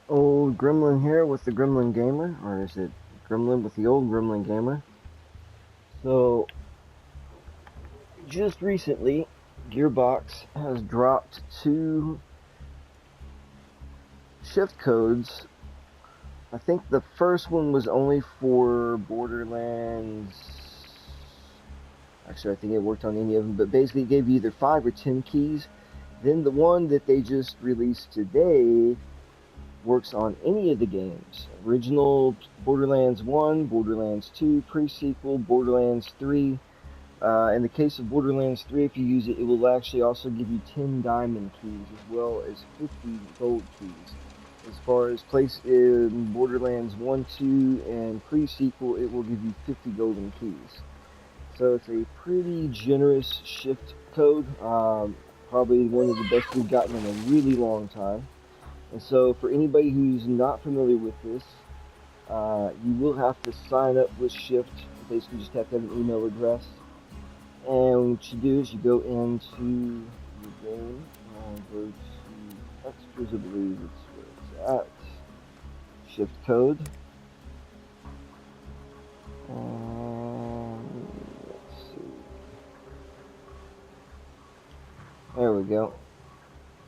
Old Gremlin here with the Gremlin Gamer, or is it Gremlin with the old Gremlin Gamer? So, just recently, Gearbox has dropped 2 shift codes. I think the first one was only for Borderlands. Actually, I think it worked on any of them, but basically it gave you either 5 or 10 keys. Then the one that they just released today works on any of the games. Original Borderlands 1, Borderlands 2, pre-sequel, Borderlands 3. In the case of Borderlands 3, if you use it, it will actually also give you 10 diamond keys as well as 50 gold keys. As far as place in Borderlands 1, 2, and pre-sequel, it will give you 50 golden keys. So it's a pretty generous shift code. Probably one of the best we've gotten in a really long time. And so for anybody who's not familiar with this, you will have to sign up with Shift. You basically just have to have an email address. And what you do is you go into your game and go to extras, I believe it's where it's at. Shift code. And let's see. There we go.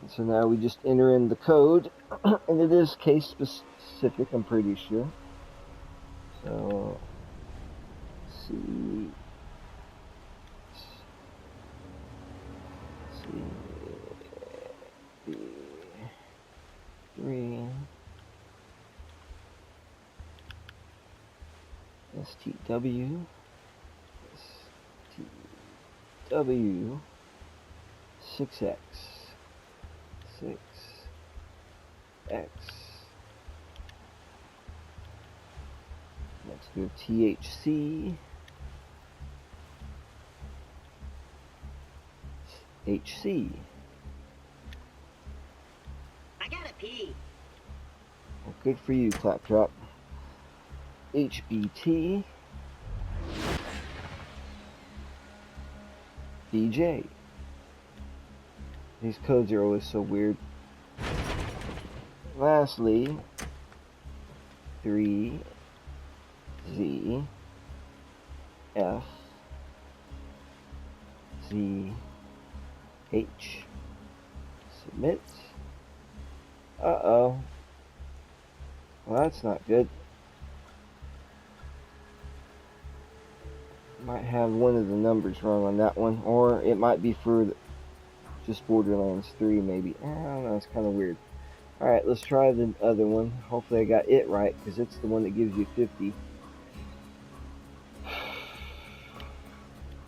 So now we just enter in the code, and it is case specific, I'm pretty sure. So, let's see. B3 STW STW 6X 6X. Next we have THC HC. I gotta pee. Well, good for you, Claptrap. HBT DJ. These codes are always so weird. Lastly, 3Z F Z H. Submit. Uh-oh. Well, that's not good. Might have one of the numbers wrong on that one, or it might be for just Borderlands 3 maybe. I don't know, it's kind of weird. Alright, let's try the other one. Hopefully I got it right, because it's the one that gives you 50.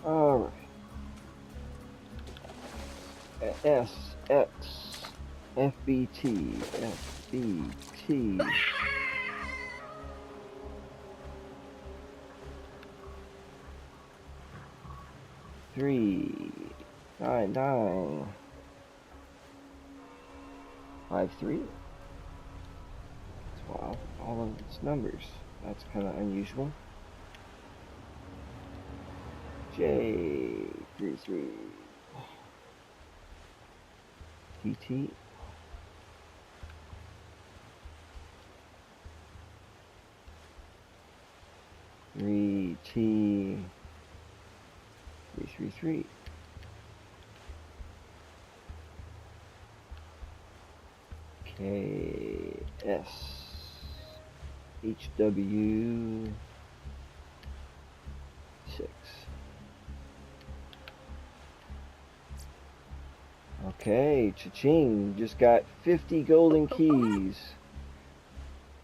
Alright. SXFBT. FBT. 39953. Wow, all of its numbers. That's kind of unusual. J33TT. T 333. KSHW6. Okay, cha-ching, just got 50 golden keys.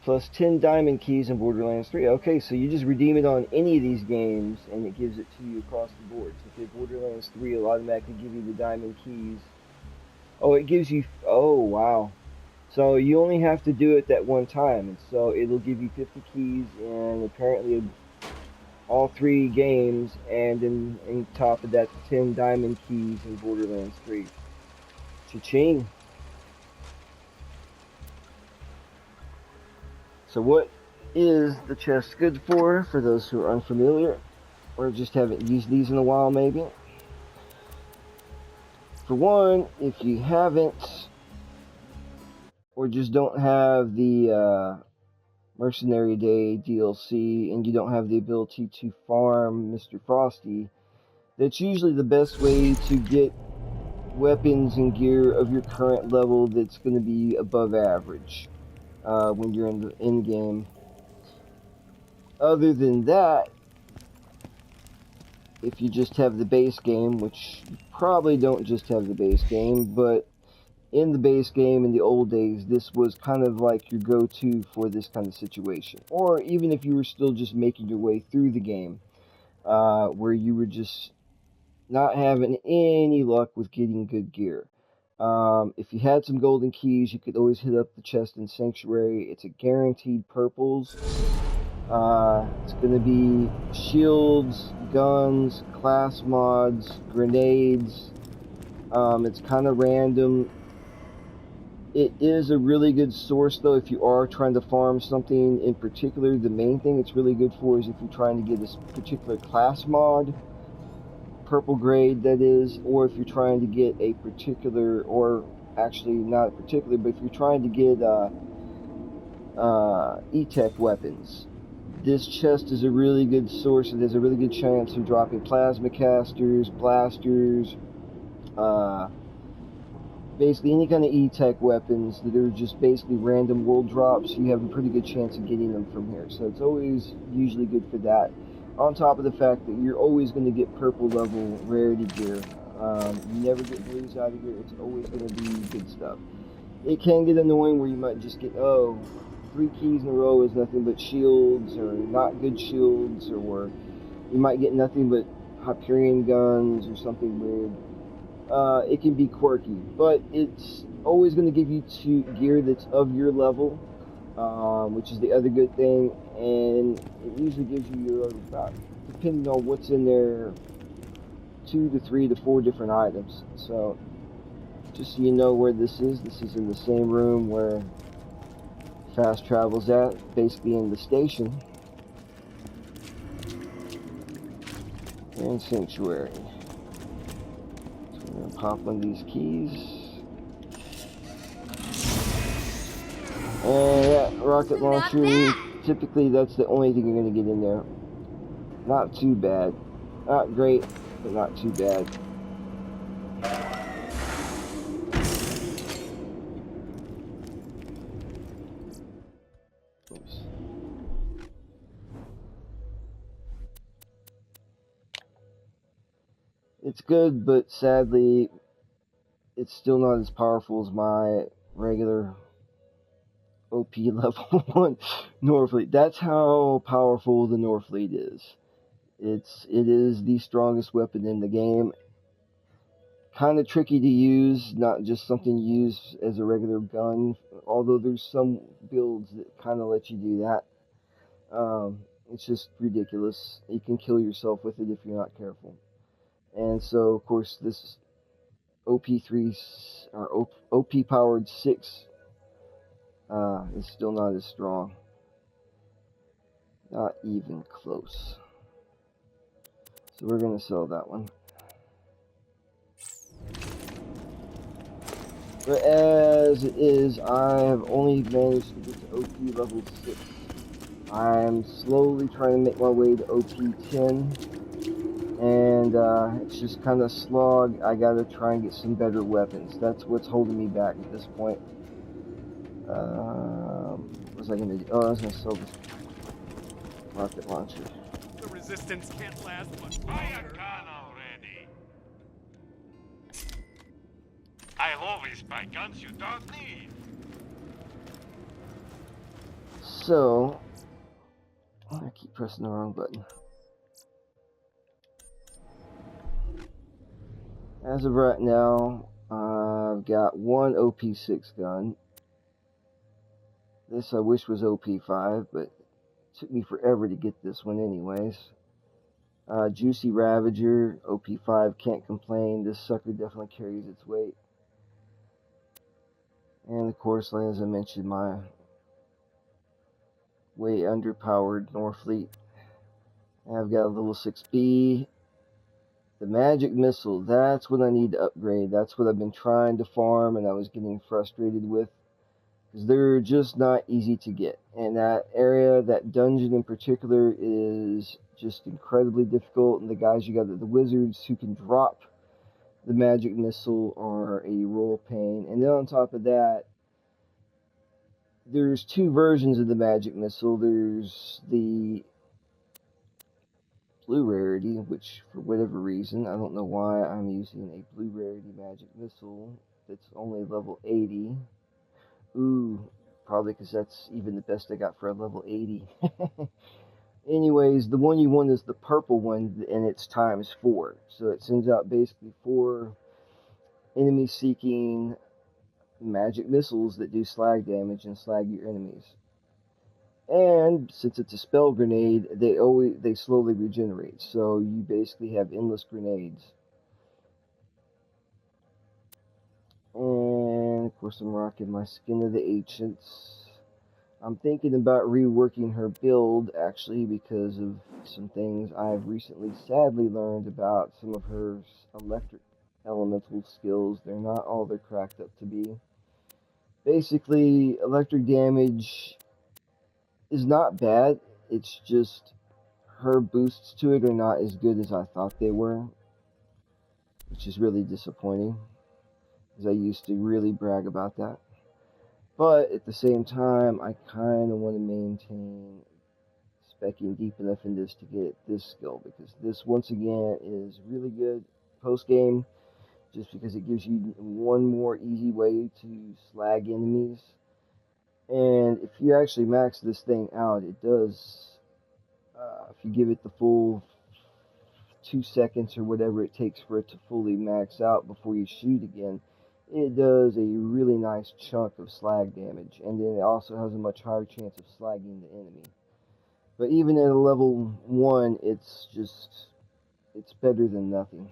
Plus 10 diamond keys in Borderlands 3. Okay, so you just redeem it on any of these games, and it gives it to you across the board. So if you have Borderlands 3, it'll automatically give you the diamond keys. Oh, it gives you... Oh, wow. So you only have to do it that one time, and so it'll give you 50 keys, and apparently all 3 games, and then on top of that, 10 diamond keys in Borderlands 3. Cha-ching. So what is the chest good for those who are unfamiliar, or just haven't used these in a while maybe? For one, if you haven't, or or just don't have the Mercenary Day DLC and you don't have the ability to farm Mr. Frosty, that's usually the best way to get weapons and gear of your current level that's going to be above average when you're in the end game. Other than that, if you just have the base game, which you probably don't just have the base game, but in the base game in the old days, this was kind of like your go-to for this kind of situation. Or even if you were still just making your way through the game, where you were just not having any luck with getting good gear. If you had some golden keys, you could always hit up the chest in Sanctuary. It's a guaranteed purples. It's going to be shields, guns, class mods, grenades. It's kind of random. It is a really good source, though, if you are trying to farm something in particular. The main thing it's really good for is if you're trying to get this particular class mod, purple grade that is, or if you're trying to get a particular, or actually not particular, but if you're trying to get E-Tech weapons. This chest is a really good source, and there's a really good chance of dropping plasma casters, blasters, basically any kind of E-Tech weapons that are just basically random world drops. You have a pretty good chance of getting them from here, so it's always usually good for that. On top of the fact that you're always going to get purple level rarity gear. You never get blues out of here. It's always going to be good stuff. It can get annoying where you might just get, 3 keys in a row is nothing but shields, or not good shields, or you might get nothing but Hyperion guns or something weird. It can be quirky, but it's always going to give you gear that's of your level, which is the other good thing, and it usually gives you about, depending on what's in there, 2 to 3 to 4 different items. So just so you know where this is in the same room where fast travel's at, basically in the station and Sanctuary. So we're going to pop one of these keys. And that rocket launcher, typically that's the only thing you're going to get in there. Not too bad. Not great, but not too bad. Oops. It's good, but sadly, it's still not as powerful as my regular OP level 1 Norfleet. That's how powerful the Norfleet is. It is the strongest weapon in the game. Kind of tricky to use, not just something you use as a regular gun, although there's some builds that kind of let you do that. It's just ridiculous. You can kill yourself with it if you're not careful. And so, of course, this OP3 or OP powered 6 is still not as strong. Not even close. So we're going to sell that one. But as it is, I have only managed to get to OP level 6. I'm slowly trying to make my way to OP 10. And it's just kind of slog. I gotta try and get some better weapons. That's what's holding me back at this point. What was I gonna do? Oh, I was gonna sell this rocket launcher. The resistance can't last much longer. Buy a gun already. I always buy guns you don't need. So, I keep pressing the wrong button. As of right now, I've got one OP6 gun. This I wish was OP5, but it took me forever to get this one anyways. Juicy Ravager, OP5, can't complain. This sucker definitely carries its weight. And of course, as I mentioned, my way underpowered Norfleet. I've got a little 6B. The magic missile, that's what I need to upgrade. That's what I've been trying to farm and I was getting frustrated with. they're just not easy to get. And that area, that dungeon in particular, is just incredibly difficult. And the guys you got, the wizards who can drop the magic missile, are a royal pain. And then on top of that, there's two versions of the magic missile. There's the blue rarity, which for whatever reason, I don't know why I'm using a blue rarity magic missile that's only level 80. Ooh, probably because that's even the best I got for a level 80. Anyways, the one you want is the purple one, and it's times 4. So it sends out basically 4 enemy-seeking magic missiles that do slag damage and slag your enemies. And since it's a spell grenade, they slowly regenerate. So you basically have endless grenades. And of course I'm rocking my Skin of the Ancients. I'm thinking about reworking her build, actually, because of some things I've recently sadly learned about some of her electric elemental skills. They're not all they're cracked up to be. Basically, electric damage is not bad. It's just her boosts to it are not as good as I thought they were, which is really disappointing, because I used to really brag about that. But at the same time, I kind of want to maintain specking deep enough in this to get this skill, because this, once again, is really good post-game, just because it gives you one more easy way to slag enemies. And if you actually max this thing out, it does, if you give it the full 2 seconds or whatever it takes for it to fully max out before you shoot again, it does a really nice chunk of slag damage, and then it also has a much higher chance of slagging the enemy. But even at a level 1, it's better than nothing.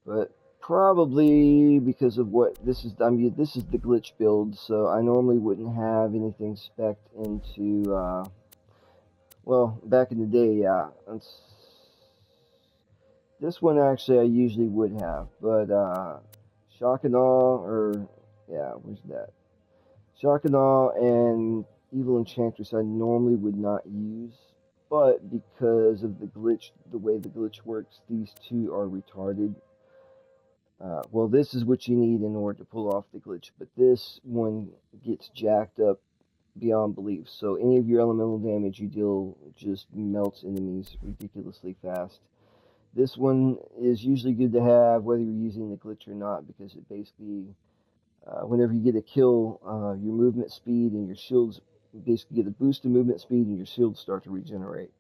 But probably because of what this is, this is the glitch build, so I normally wouldn't have anything spec'd into, well, back in the day, yeah. This one actually I usually would have, but Shock and Awe, or yeah, where's that? Shock and Awe and Evil Enchantress I normally would not use, but because of the glitch, the way the glitch works, these two are retarded. Well, this is what you need in order to pull off the glitch, but this one gets jacked up beyond belief. So any of your elemental damage you deal just melts enemies ridiculously fast. This one is usually good to have whether you're using the glitch or not, because it basically, whenever you get a kill, your movement speed and your shields basically get a boost in movement speed, and your shields start to regenerate,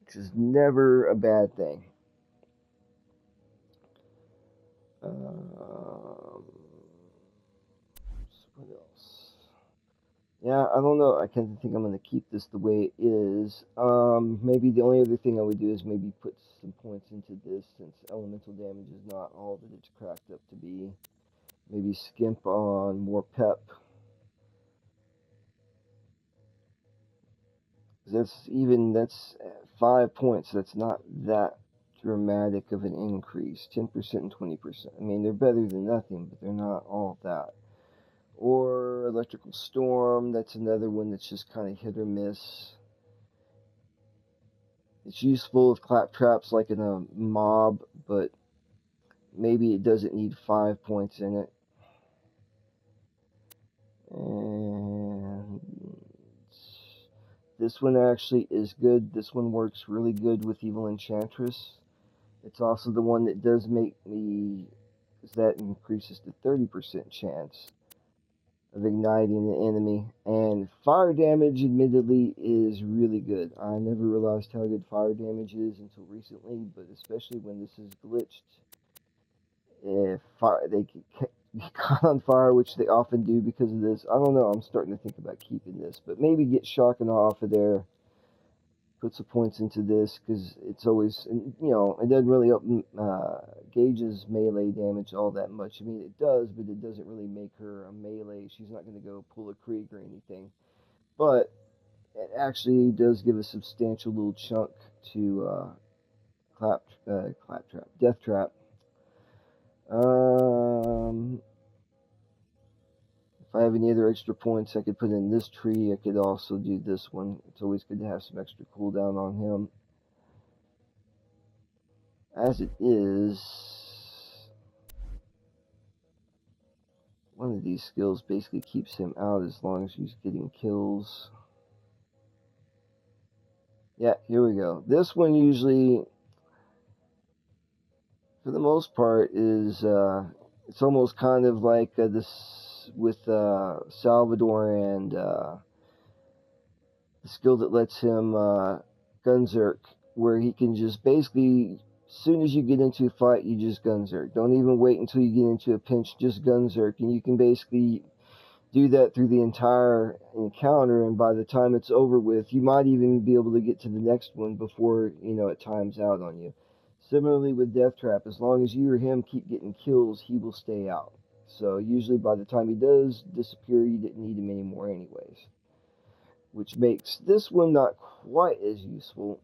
which is never a bad thing. What else? Yeah, I don't know. I kind of think I'm going to keep this the way it is. Maybe the only other thing I would do is maybe put some points into this, since elemental damage is not all that it's cracked up to be. Maybe skimp on more pep. That's 5 points. That's not that dramatic of an increase. 10% and 20%. I mean, they're better than nothing, but they're not all that. Or Electrical Storm, that's another one that's just kind of hit or miss. It's useful with claptraps like in a mob, but maybe it doesn't need 5 points in it. And this one actually is good. This one works really good with Evil Enchantress. It's also the one that does make me, because that increases to 30% chance of igniting the enemy. And fire damage, admittedly, is really good. I never realized how good fire damage is until recently, but especially when this is glitched. If they get caught on fire, which they often do because of this. I don't know, I'm starting to think about keeping this, but maybe get Shock and Awe off of there. Put some points into this, because it's always, you know, it doesn't really gauges melee damage all that much. I mean, it does, but it doesn't really make her a melee. She's not going to go pull a Krieg or anything. But it actually does give a substantial little chunk to Death Trap. If I have any other extra points I could put in this tree, I could also do this one. It's always good to have some extra cooldown on him. As it is, one of these skills basically keeps him out as long as he's getting kills. Yeah, here we go. This one usually, for the most part, is it's almost kind of like this with Salvador and the skill that lets him gunzerk, where he can just basically, as soon as you get into a fight, you just gunzerk. Don't even wait until you get into a pinch, just gunzerk, and you can basically do that through the entire encounter, and by the time it's over with, you might even be able to get to the next one before, you know, it times out on you. Similarly with Death Trap, as long as you or him keep getting kills, he will stay out. So usually by the time he does disappear, you didn't need him anymore anyways. Which makes this one not quite as useful.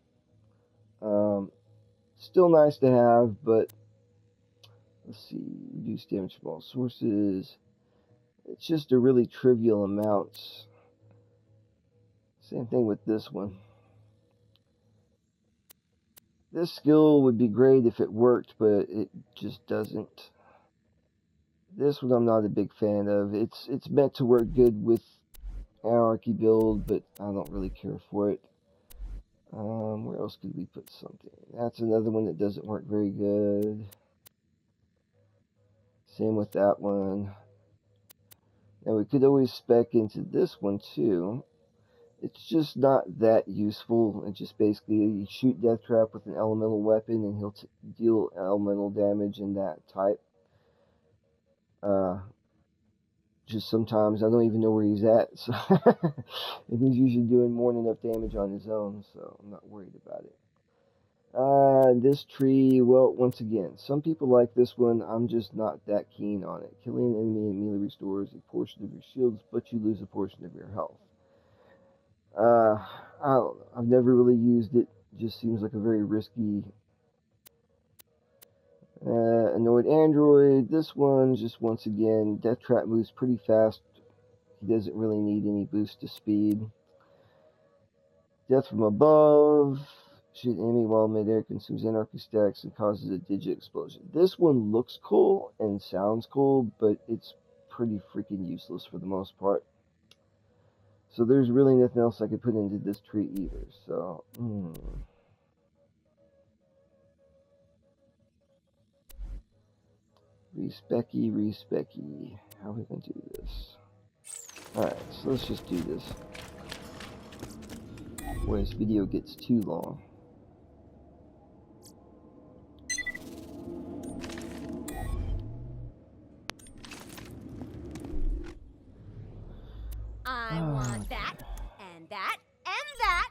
Still nice to have, but let's see, reduce damage from all sources. It's just a really trivial amount. Same thing with this one. This skill would be great if it worked, but it just doesn't. This one I'm not a big fan of. It's meant to work good with Anarchy build, but I don't really care for it. Where else could we put something? That's another one that doesn't work very good. Same with that one. Now we could always spec into this one too. It's just not that useful. It just basically, you shoot Death Trap with an elemental weapon and he'll deal elemental damage in that type. Just sometimes I don't even know where he's at, so and he's usually doing more than enough damage on his own, so I'm not worried about it. This tree, well, once again, some people like this one. I'm just not that keen on it. Killing an enemy immediately restores a portion of your shields, but you lose a portion of your health. I don't know. I've never really used it. Just seems like a very risky. Annoyed Android. This one, just once again, Death Trap moves pretty fast. He doesn't really need any boost to speed. Death from above. Shoot enemy while midair, consumes anarchy stacks and causes a digit explosion. This one looks cool and sounds cool, but it's pretty freaking useless for the most part. So there's really nothing else I could put into this tree either. So, Respecky. How are we going to do this? Alright, so let's just do this. Before this video gets too long. I want that, and that, and that.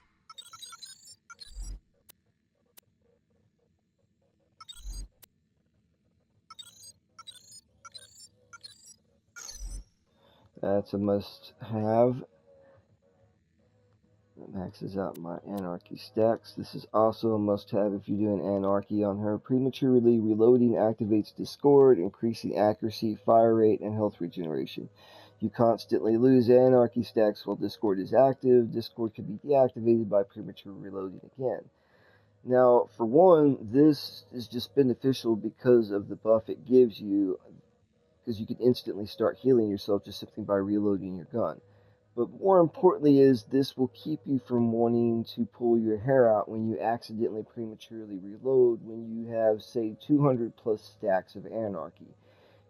That's a must-have. That maxes out my anarchy stacks. This is also a must-have if you're doing anarchy on her. Prematurely reloading activates Discord, increasing accuracy, fire rate, and health regeneration. You constantly lose anarchy stacks while Discord is active. Discord can be deactivated by premature reloading again. Now, for one, this is just beneficial because of the buff it gives you, because you can instantly start healing yourself just simply by reloading your gun. But more importantly is, this will keep you from wanting to pull your hair out when you accidentally prematurely reload when you have, say, 200 plus stacks of anarchy.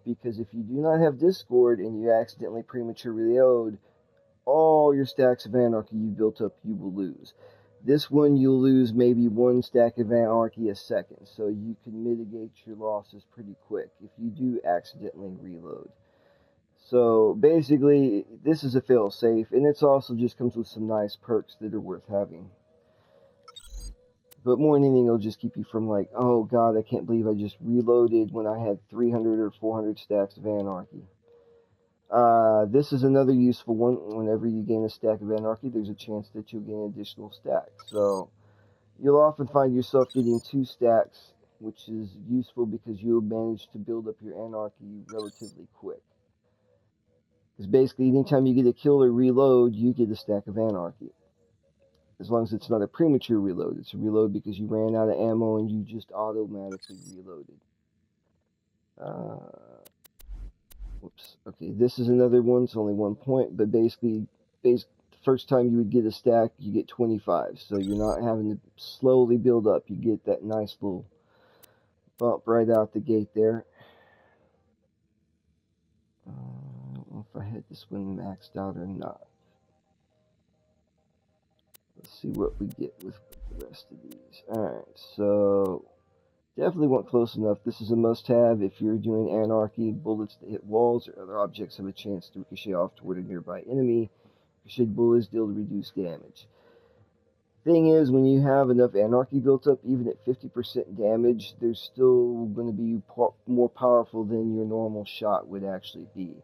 Because if you do not have Discord and you accidentally prematurely reload, all your stacks of anarchy you built up, you will lose. This one, you'll lose maybe 1 stack of anarchy a second, so you can mitigate your losses pretty quick if you do accidentally reload. So basically, this is a fail-safe, and it also just comes with some nice perks that are worth having. But more than anything, it'll just keep you from like, oh god, I can't believe I just reloaded when I had 300 or 400 stacks of anarchy. This is another useful one. Whenever you gain a stack of anarchy, there's a chance that you'll gain additional stacks. So you'll often find yourself getting 2 stacks, which is useful because you'll manage to build up your anarchy relatively quick. Because basically, anytime you get a kill or reload, you get a stack of anarchy. As long as it's not a premature reload. It's a reload because you ran out of ammo and you just automatically reloaded. Whoops. Okay, this is another one. It's only 1 point, but basically, the first time you would get a stack, you get 25. So you're not having to slowly build up. You get that nice little bump right out the gate there. I don't know if I had this one maxed out or not. Let's see what we get with the rest of these. Alright, so definitely want close enough. This is a must-have if you're doing anarchy. Bullets that hit walls or other objects have a chance to ricochet off toward a nearby enemy. Ricocheted bullets deal reduced damage. Thing is, when you have enough anarchy built up, even at 50% damage, they're still going to be more powerful than your normal shot would actually be.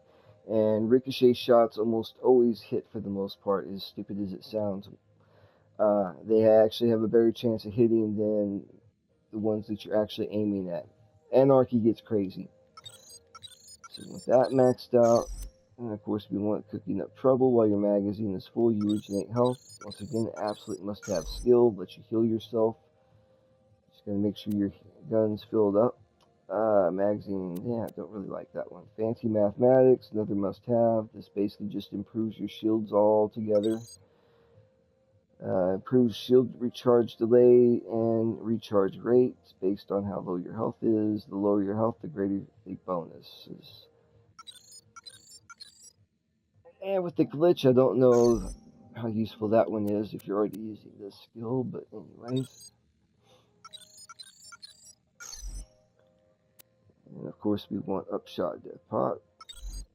And ricochet shots almost always hit for the most part, as stupid as it sounds. They actually have a better chance of hitting than the ones that you're actually aiming at. Anarchy gets crazy. So with that maxed out, and of course we want cooking up trouble while your magazine is full, you regenerate health. Once again, absolute must-have skill, let you heal yourself. Just gotta make sure your gun's filled up. Magazine, yeah, don't really like that one. Fancy mathematics, another must-have. This basically just improves your shields all together. Improves shield recharge delay and recharge rate based on how low your health is. The lower your health, the greater the bonus is. And with the glitch, I don't know how useful that one is if you're already using this skill, but anyways. And of course we want Upshot Death Pot.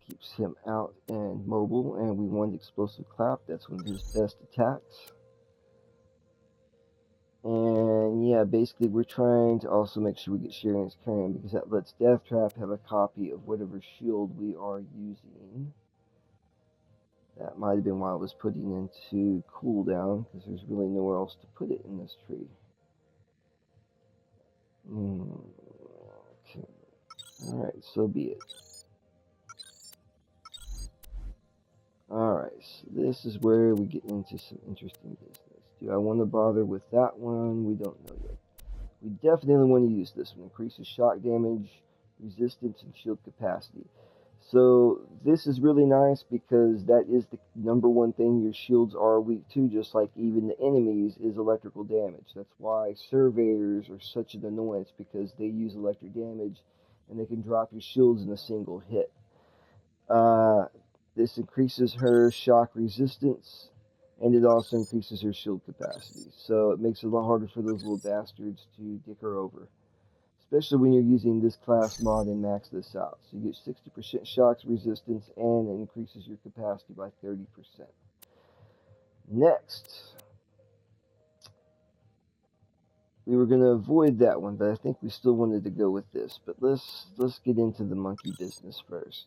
Keeps him out and mobile, and we want Explosive Clap. That's one of his best attacks. And yeah, basically we're trying to also make sure we get Sharing is Caring, because that lets Death Trap have a copy of whatever shield we are using. That might have been why I was putting into cooldown, because there's really nowhere else to put it in this tree. Okay. Alright, so be it. Alright, so this is where we get into some interesting business. Do I want to bother with that one? We don't know yet. We definitely want to use this one. Increases shock damage, resistance, and shield capacity. So this is really nice because that is the number one thing your shields are weak to, just like even the enemies, is electrical damage. That's why surveyors are such an annoyance, because they use electric damage and they can drop your shields in a single hit. This increases her shock resistance, and it also increases her shield capacity. So it makes it a lot harder for those little bastards to dick her over. Especially when you're using this class mod and max this out. So you get 60% shock resistance, and it increases your capacity by 30%. Next, we were going to avoid that one, but I think we still wanted to go with this. But let's get into the monkey business first.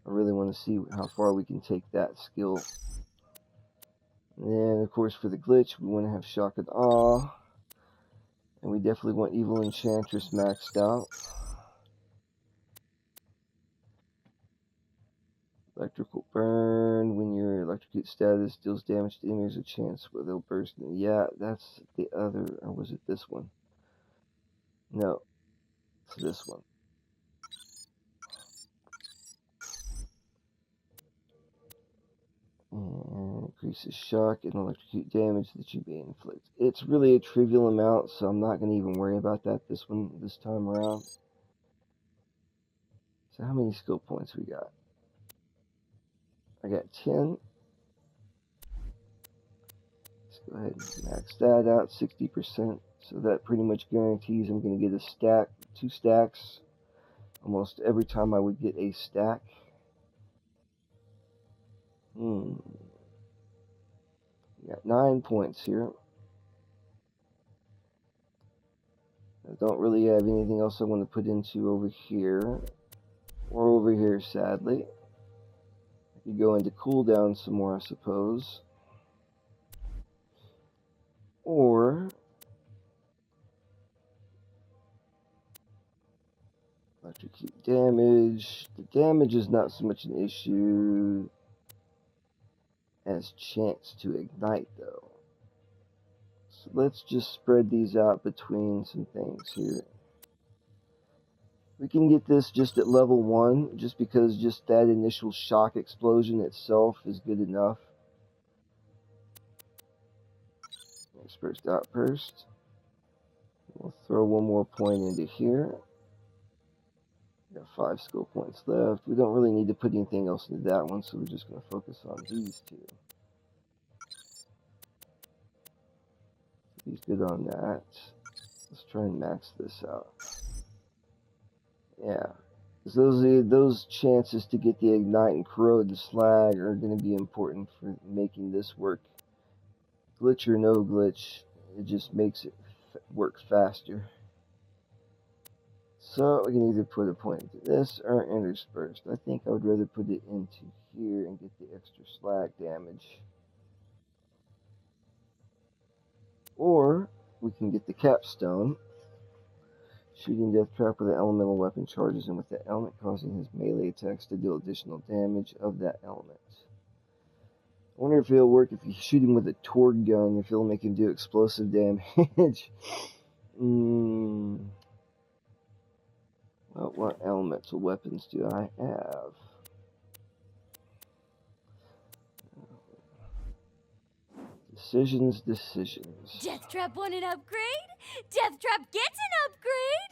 I really want to see how far we can take that skill. And of course, for the glitch, we want to have Shock and Awe. And we definitely want Evil Enchantress maxed out. Electrical Burn. When your electrocute status deals damage to enemies, a chance where they'll burst in. Yeah, that's the other. Or was it this one? No. It's this one. And increases shock and electrocute damage that you may inflict. It's really a trivial amount, so I'm not going to even worry about that this time around. So how many skill points we got? I got 10. Let's go ahead and max that out, 60%. So that pretty much guarantees I'm going to get a stack, 2 stacks, almost every time I would get a stack. Got 9 points here. I don't really have anything else I want to put into over here. Or over here, sadly. I could go into cooldown some more, I suppose. Or Electrocute damage. The damage is not so much an issue as chance to ignite, though. So let's just spread these out between some things here. We can get this just at level 1, just because just that initial shock explosion itself is good enough. Burst outburst. We'll throw one more point into here. Got 5 skill points left. We don't really need to put anything else into that one, so we're just going to focus on these two. He's good on that. Let's try and max this out. Yeah. So those chances to get the ignite and corrode the slag are going to be important for making this work. Glitch or no glitch, it just makes it work faster. So we can either put a point into this or interspersed. I think I would rather put it into here and get the extra slag damage. Or we can get the capstone. Shooting Death Trap with an elemental weapon charges him with that element, causing his melee attacks to deal additional damage of that element. I wonder if it'll work if you shoot him with a Torg gun, if it'll make him do explosive damage. Well, what elemental weapons do I have? Decisions. Death Trap want an upgrade? Death Trap gets an upgrade!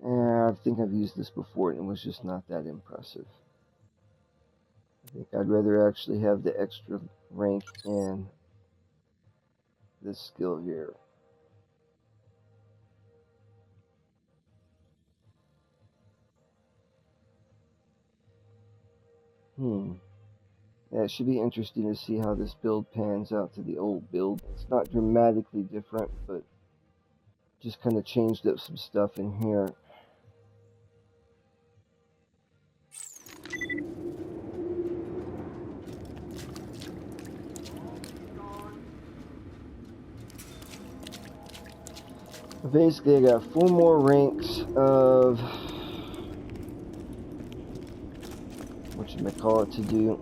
I think I've used this before and it was just not that impressive. I think I'd rather actually have the extra rank in this skill here. Yeah, it should be interesting to see how this build pans out to the old build. It's not dramatically different, but just kind of changed up some stuff in here. Basically, I got 4 more ranks of whatchamacallit to do.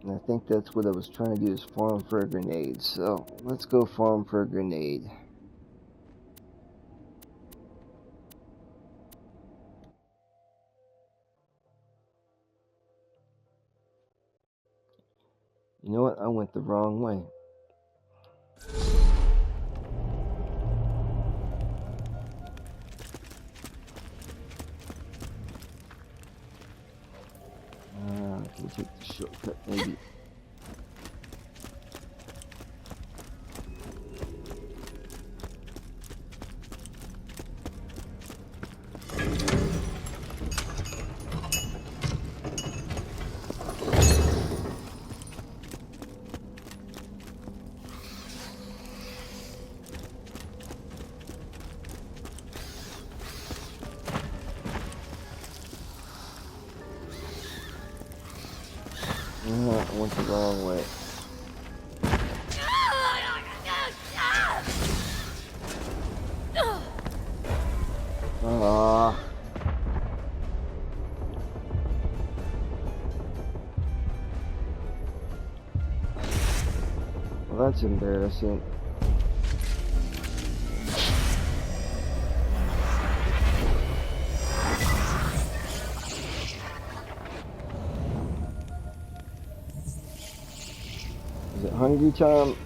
And I think that's what I was trying to do, is farm for a grenade. So let's go farm for a grenade. You know what? I went the wrong way. I can take the shortcut, maybe. I went the wrong way. Well, that's embarrassing. Is it hungry time?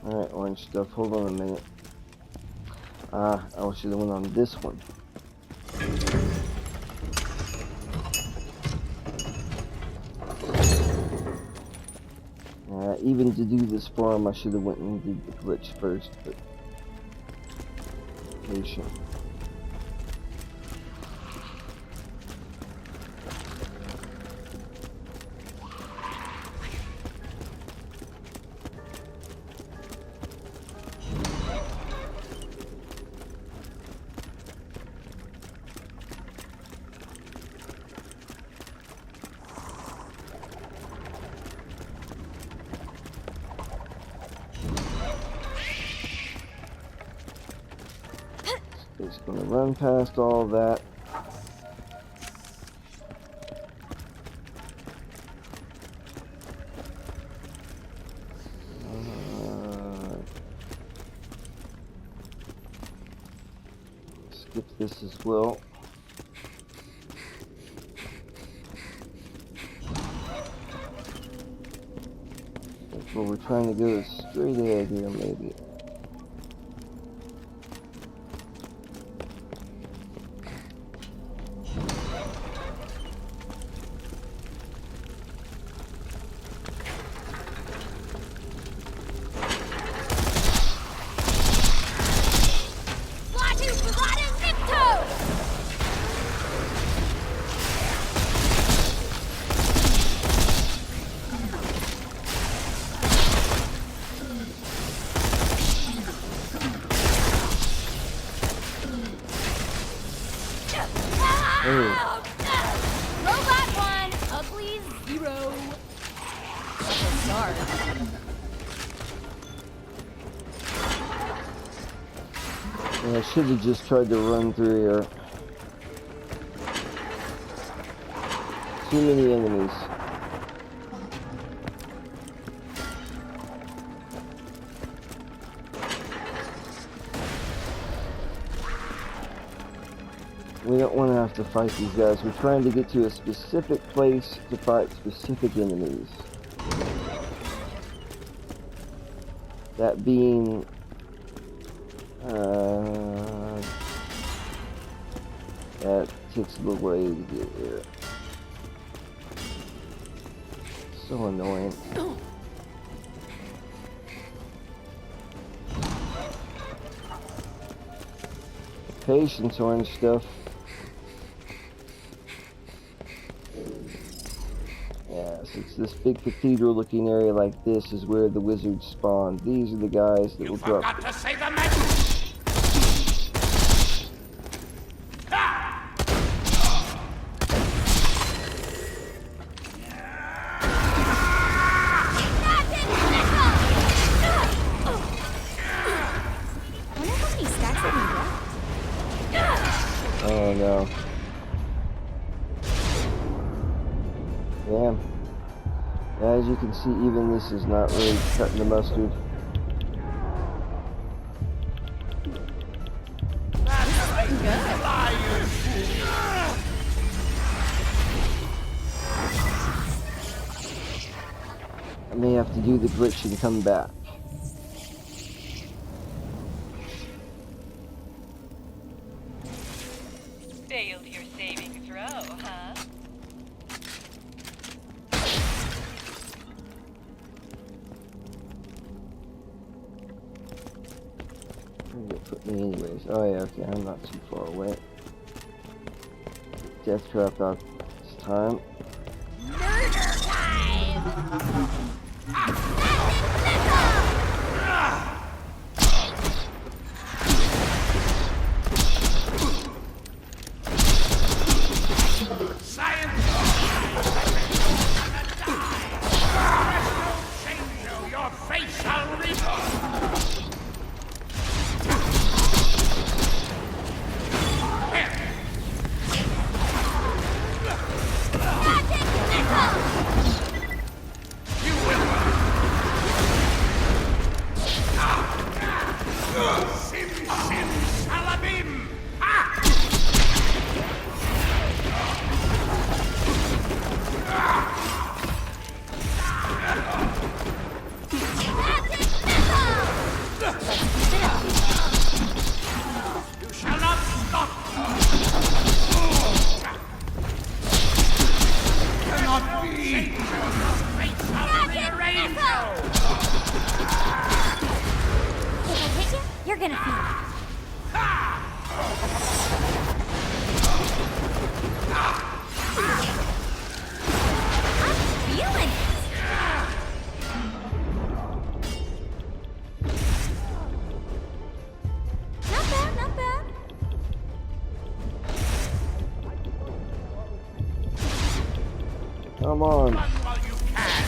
Alright, orange stuff. Hold on a minute. I should have went on this one. Even to do this farm, I should have went and did the glitch first, but patient. just gonna run past all that. Skip this as well. That's where we're trying to go, straight ahead here, maybe. Robot 1, ugly 0. That's a start. I should have just tried to run through here. Too many enemies. We don't want to have to fight these guys. We're trying to get to a specific place to fight specific enemies. That being... that takes a little way to get here. So annoying. Patience, orange stuff. Yes, it's this big cathedral looking area like this is where the wizards spawn. These are the guys that will drop. Forgot to say the message. Oh no. Damn. As you can see, even this is not really cutting the mustard. I may have to do the glitch and come back. Failed your saving throw, huh? It'll put me anyways. Oh yeah, okay, I'm not too far away. Death trap out this time. Murder time! Your face shall reap. Sim sim salabim. You shall not stop. Cannot be. Fate shall rearrange you. If I hit you, you're gonna feel it. I'm feeling it. Not bad, not bad. Come on. Run while you can.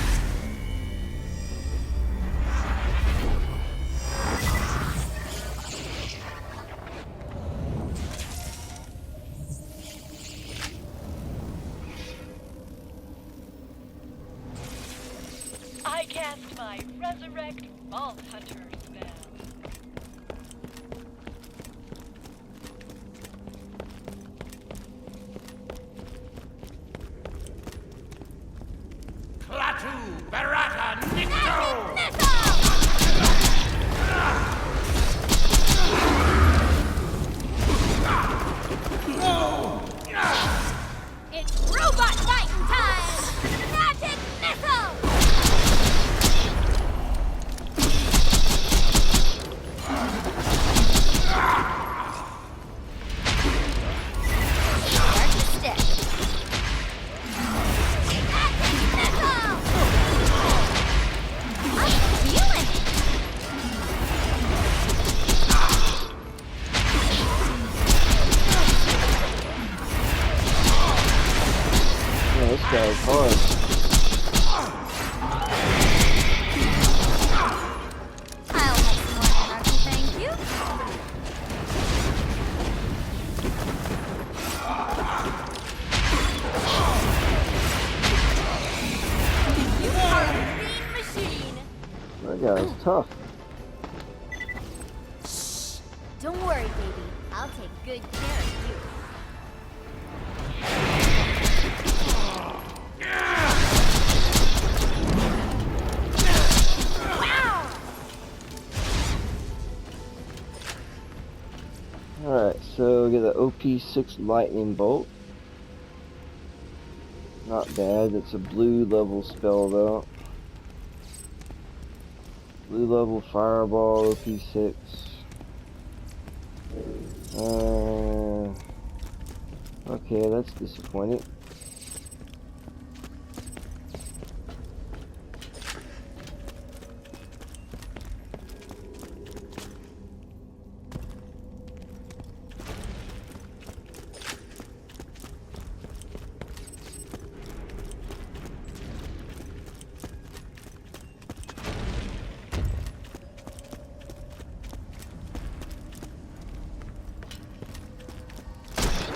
cast my Resurrect Vault Hunter spell. Klaatu, Barata, Nikto! It's robot fighting time! Magic missile! Start to stick. Magic missile! I'm feeling it! Yeah, this guy's hard. I'll have some more anarchy, thank you. You are a mean machine. That guy's tough. Don't worry, baby. I'll take good care of you. Wow! Alright, so we get the OP6 lightning bolt. Not bad, it's a blue level spell though. Blue level fireball, OP6. Okay, that's disappointing.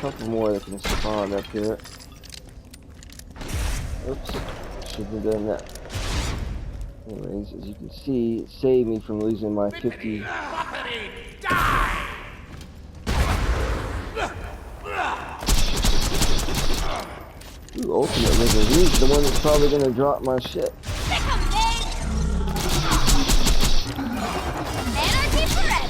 Couple more that can spawn up here. Oops, shouldn't have done that. Anyways, as you can see, it saved me from losing my 50. Ooh, ultimate lizard. He's the one that's probably gonna drop my shit. Pick 'em, babe! Anarchy forever!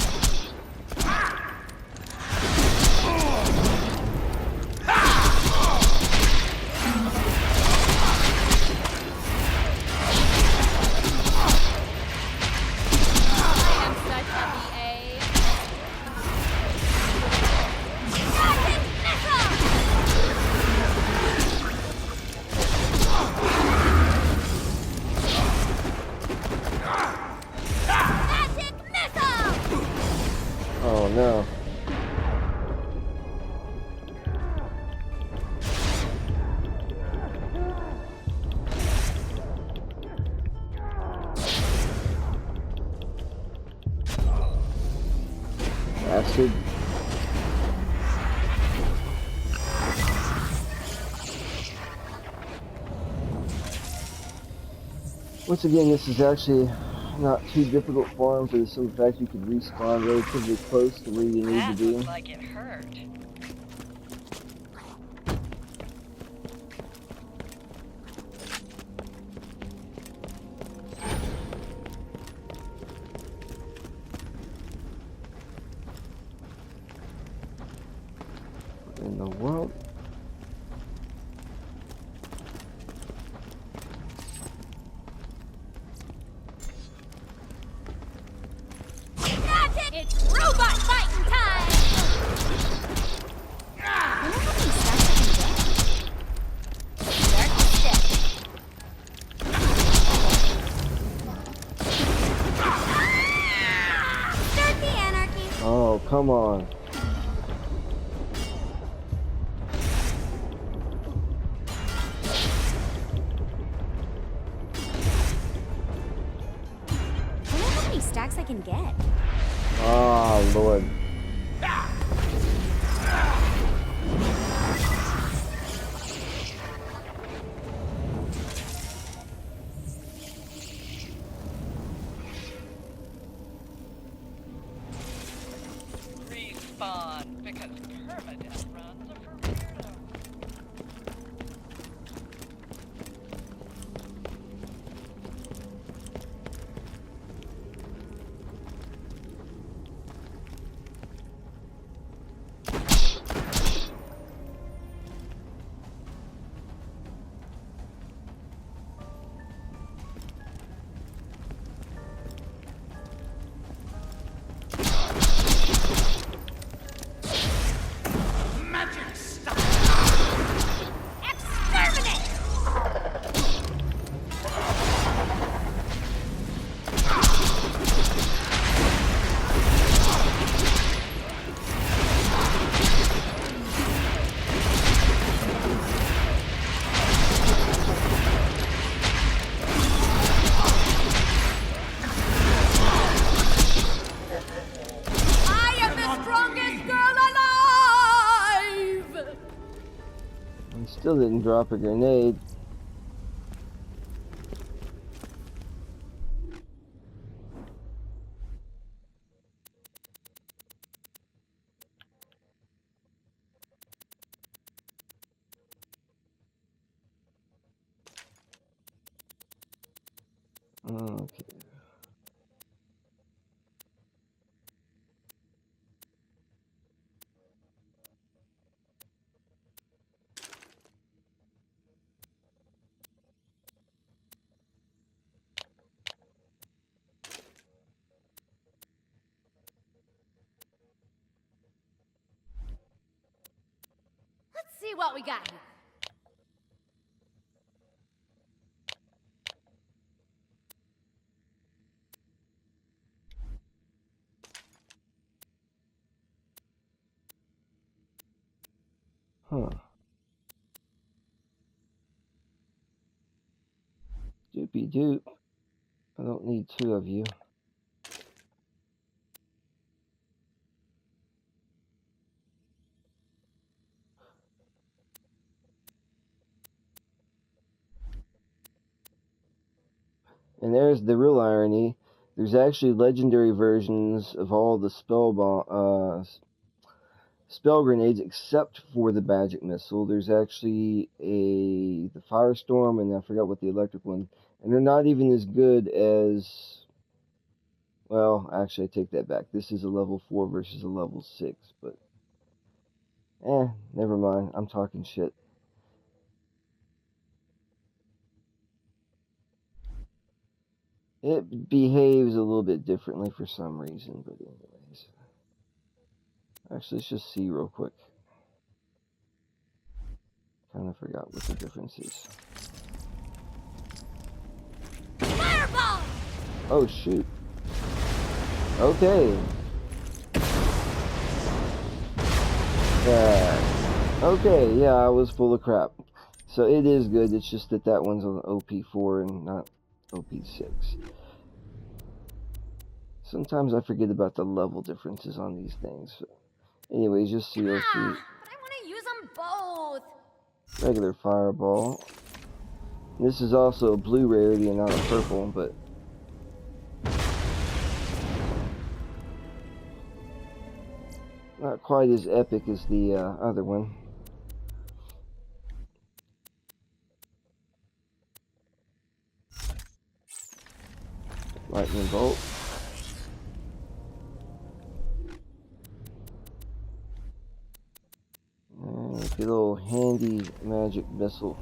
Oh no. Bastard. Once again, this is actually not too difficult for him for the simple fact you can respawn relatively close to where you need That to be. looked like it hurt. What in the world? It's robot fighting time! I wonder how many stacks I can get. Start to stick. Start the anarchy. Oh, come on. I wonder how many stacks I can get. Ah, Lord. My death runs are for weirdos. Magic stuff. Exterminate! I am the strongest girl alive! He still didn't drop a grenade. Okay. Let's see what we got here. Huh. Doopy doop. I don't need two of you. And there's the real irony. There's actually legendary versions of all the spell grenades except for the magic missile. There's actually the firestorm, and I forgot what the electric one. And they're not even as good as. Well, actually, I take that back. This is a level 4 versus a level 6, but never mind. I'm talking shit. It behaves a little bit differently for some reason, but anyways. Actually, let's just see real quick. Kind of forgot what the difference is. Fireball! Oh, shoot. Okay. Okay, yeah, I was full of crap. So it is good, it's just that that one's on OP4 and not OP6. Sometimes I forget about the level differences on these things. So anyways, just COC. But I want to use them both. Regular fireball. This is also a blue rarity and not a purple, but not quite as epic as the other one. Lightning bolt. And a good old handy magic missile.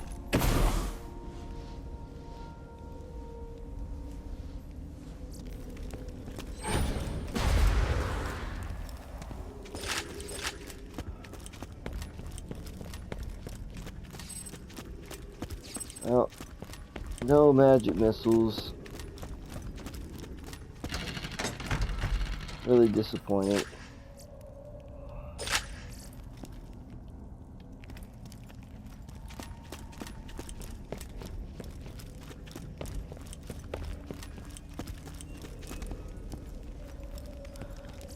Well, no magic missiles. Really disappointed.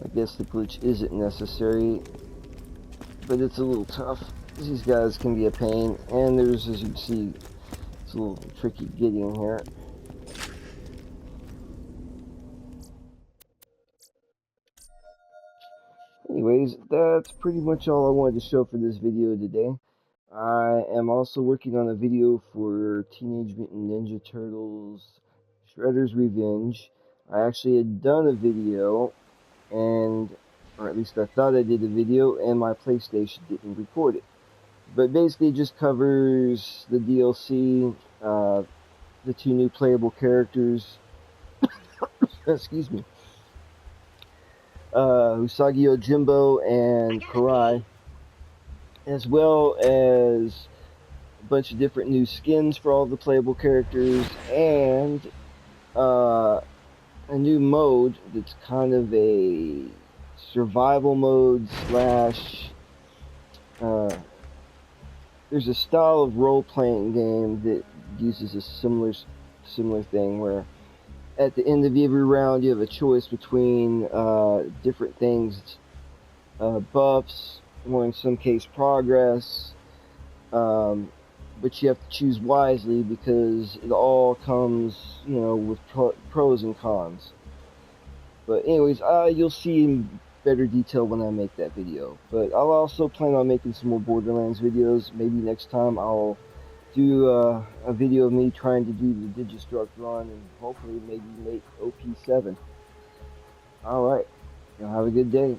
I guess the glitch isn't necessary, but it's a little tough. These guys can be a pain, and there's, as you can see, it's a little tricky getting here. Anyways, that's pretty much all I wanted to show for this video today. I am also working on a video for Teenage Mutant Ninja Turtles Shredder's Revenge. I actually had done a video, or at least I thought I did a video, and my PlayStation didn't record it. But basically it just covers the DLC, the 2 new playable characters, excuse me, Usagi Yojimbo and Karai, as well as a bunch of different new skins for all the playable characters, and a new mode that's kind of a survival mode slash, there's a style of role-playing game that uses a similar thing where at the end of every round you have a choice between different things, buffs, or in some case progress, but you have to choose wisely because it all comes, you know, with pros and cons. But anyways, you'll see in better detail when I make that video. But I'll also plan on making some more Borderlands videos. Maybe next time I'll do a video of me trying to do the Digistruct run and hopefully maybe make OP7. Alright, y'all have a good day.